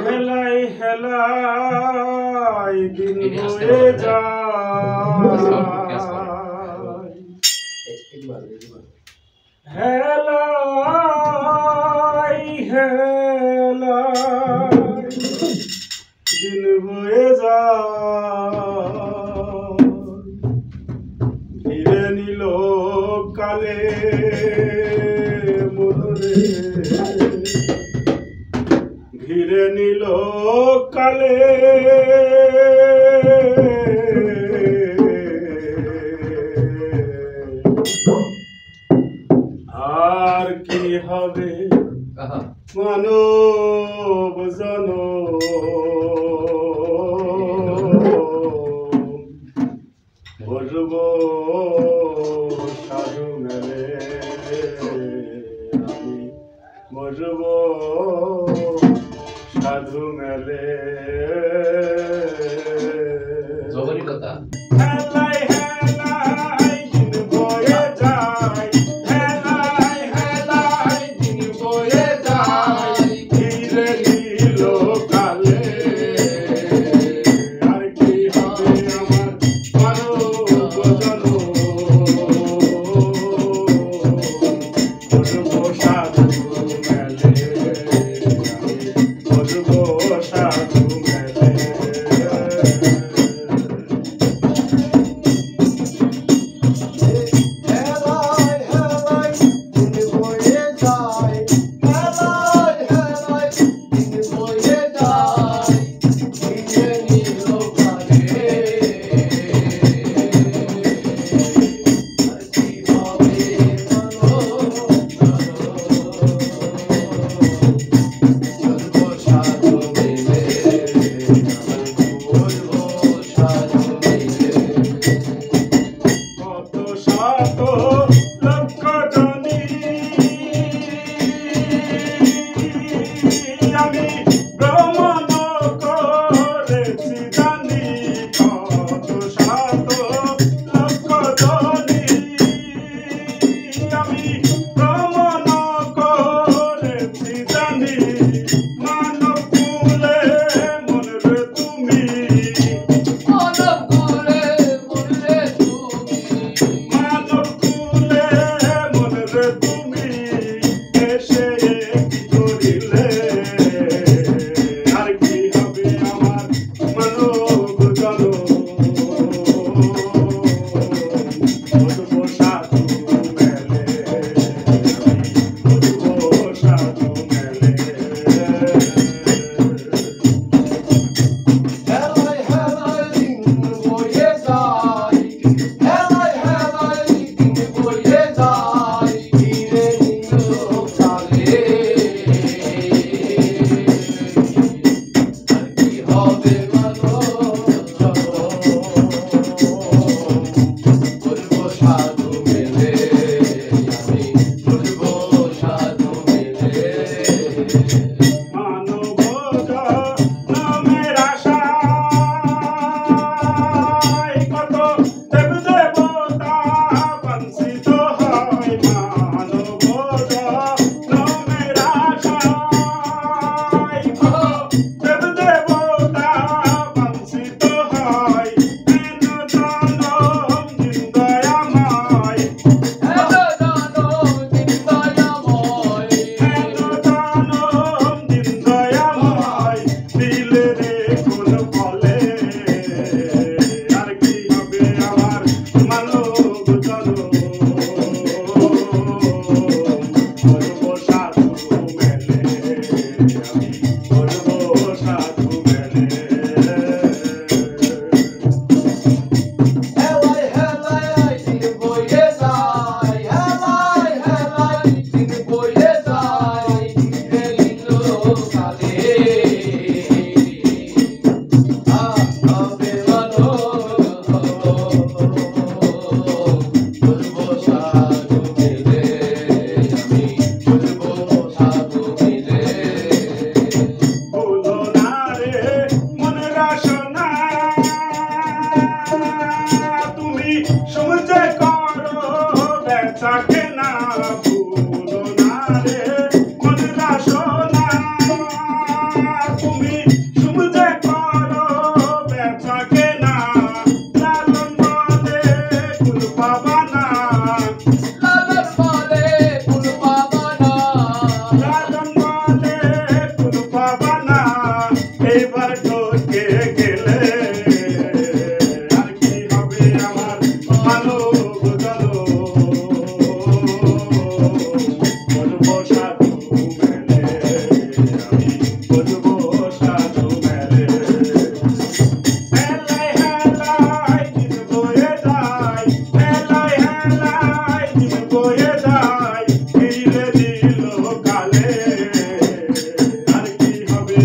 হেলাই হেলাই দিন বয়ে যায়, হেলাই হেলাই দিন বয়ে যায়, ঘিরে নিল কালে মনরে, ঘিরে নিল কালে আর কি হবে মানব জনম, বসব সাধু মেলে আমি, বসব সাধু মেলে। জবরি কথা। হেলাই হেলাই দিন বয়ে যায়, হেলাই হেলাই দিন বয়ে যায়, ঘিরে নিল কালে আর কি হবে আমার মানব জনম, বসব সাধু মেলে আমি, বসব সাধু মেলে। আমি ভ্রমণ করেছি জানি, কত শত লক্ষ জনি আমি ভ্রমণ করেছি জানি, মানব কুলে মনরে তুমি, মানব কুলে মনরে তুমি, মানব কুলে মনরে তুমি, এসে কি করিলে আর কি হবে আমার মানব জনম, বসব সাধু মেলে আমি, বসব সাধু মেলে। আমি বুঝবো সাধু মেলে হেলাই হেলাই দিন বয়ে যায় হেলাই হেলাই দিন বয়ে যায় ফিরে দিল কালে আর কি হবে